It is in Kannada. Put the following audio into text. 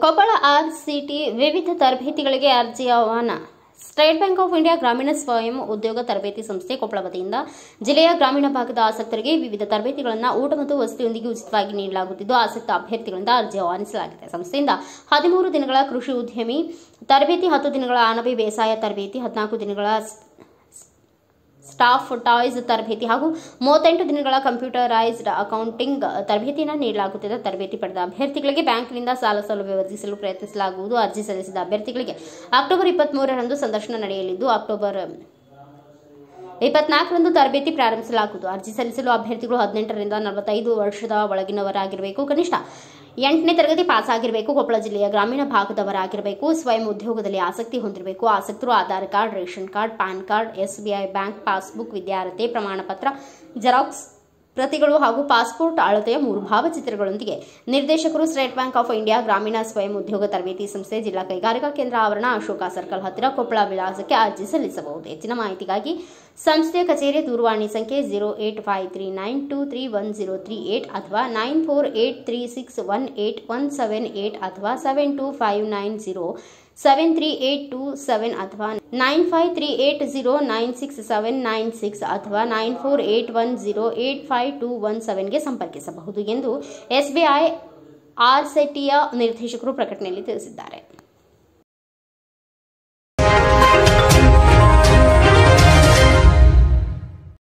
ಕೊಪ್ಪಳ ಆರ್ಸಿಟಿ ವಿವಿಧ ತರಬೇತಿಗಳಿಗೆ ಅರ್ಜಿ ಆಹ್ವಾನ. ಸ್ಟೇಟ್ ಬ್ಯಾಂಕ್ ಆಫ್ ಇಂಡಿಯಾ ಗ್ರಾಮೀಣ ಸ್ವಯಂ ಉದ್ಯೋಗ ತರಬೇತಿ ಸಂಸ್ಥೆ ಕೊಪ್ಪಳ ವತಿಯಿಂದ ಜಿಲ್ಲೆಯ ಗ್ರಾಮೀಣ ಭಾಗದ ಆಸಕ್ತರಿಗೆ ವಿವಿಧ ತರಬೇತಿಗಳನ್ನು ಊಟ ಮತ್ತು ವಸತಿಯೊಂದಿಗೆ ಉಚಿತವಾಗಿ ನೀಡಲಾಗುತ್ತಿದ್ದು, ಆಸಕ್ತ ಅಭ್ಯರ್ಥಿಗಳಿಂದ ಅರ್ಜಿ ಆಹ್ವಾನಿಸಲಾಗಿದೆ. ಸಂಸ್ಥೆಯಿಂದ 13 ದಿನಗಳ ಕೃಷಿ ಉದ್ಯಮಿ ತರಬೇತಿ, 10 ದಿನಗಳ ಅಣಬೆ ಬೇಸಾಯ ತರಬೇತಿ, 14 ದಿನಗಳ ಸ್ಟಾಫ್ ಟಾಯ್ಸ್ ತರಬೇತಿ ಹಾಗೂ 38 ದಿನಗಳ ಕಂಪ್ಯೂಟರೈಸ್ಡ್ ಅಕೌಂಟಿಂಗ್ ತರಬೇತಿಯನ್ನು ನೀಡಲಾಗುತ್ತಿದೆ. ತರಬೇತಿ ಪಡೆದ ಅಭ್ಯರ್ಥಿಗಳಿಗೆ ಬ್ಯಾಂಕಿನಿಂದ ಸಾಲ ಸೌಲಭ್ಯ ಒದಗಿಸಲು ಪ್ರಯತ್ನಿಸಲಾಗುವುದು. ಅರ್ಜಿ ಸಲ್ಲಿಸಿದ ಅಭ್ಯರ್ಥಿಗಳಿಗೆ ಅಕ್ಟೋಬರ್ 23ರಂದು ಸಂದರ್ಶನ ನಡೆಯಲಿದ್ದು, ಅಕ್ಟೋಬರ್ 24ರಂದು ತರಬೇತಿ ಪ್ರಾರಂಭಿಸಲಾಗುವುದು. ಅರ್ಜಿ ಸಲ್ಲಿಸಲು ಅಭ್ಯರ್ಥಿಗಳು 18ರಿಂದ 45 ವರ್ಷದ ಒಳಗಿನವರಾಗಿರಬೇಕು. ಕನಿಷ್ಠ 8ನೇ ತರಗತಿ ಪಾಸ್ ಆಗಿರಬೇಕು. ಕೊಪ್ಪಳ ಜಿಲ್ಲೆಯ ಗ್ರಾಮೀಣ ಭಾಗದವರಾಗಿರಬೇಕು. ಸ್ವಯಂ ಉದ್ಯೋಗದಲ್ಲಿ ಆಸಕ್ತಿ ಹೊಂದಿರಬೇಕು. ಆಸಕ್ತರು Aadhaar card, ration card, PAN card, SBI bank passbook, ವಿದ್ಯಾರ್ಹತೆ ಪ್ರಮಾಣ ಪತ್ರ, ಜೆರಾಕ್ಸ್ ಪ್ರತಿಗಳು ಹಾಗೂ ಪಾಸ್ಪೋರ್ಟ್ ಅಳತೆಯ 3 ಭಾವಚಿತ್ರಗಳೊಂದಿಗೆ ನಿರ್ದೇಶಕರು, ಸ್ಟೇಟ್ ಬ್ಯಾಂಕ್ ಆಫ್ ಇಂಡಿಯಾ ಗ್ರಾಮೀಣ ಸ್ವಯಂ ಉದ್ಯೋಗ ತರಬೇತಿ ಸಂಸ್ಥೆ, ಜಿಲ್ಲಾ ಕೈಗಾರಿಕಾ ಕೇಂದ್ರ ಆವರಣ, ಅಶೋಕ ಸರ್ಕಲ್ ಹತ್ತಿರ, ಕೊಪ್ಪಳ ವಿಳಾಸಕ್ಕೆ ಅರ್ಜಿ ಸಲ್ಲಿಸಬಹುದು. ಹೆಚ್ಚಿನ ಮಾಹಿತಿಗಾಗಿ ಸಂಸ್ಥೆಯ ಕಚೇರಿ ದೂರವಾಣಿ ಸಂಖ್ಯೆ 085392310338 ಅಥವಾ 9483618178 ಅಥವಾ 7259073827 ಅಥವಾ 9538096796 ಅಥವಾ 9481085217ಗೆ ಸಂಪರ್ಕಿಸಬಹುದು ಎಂದು SBI ಆರ್ಸಿಟಿಯ ನಿರ್ದೇಶಕರು ಪ್ರಕಟಣೆಯಲ್ಲಿ ತಿಳಿಸಿದ್ದಾರೆ.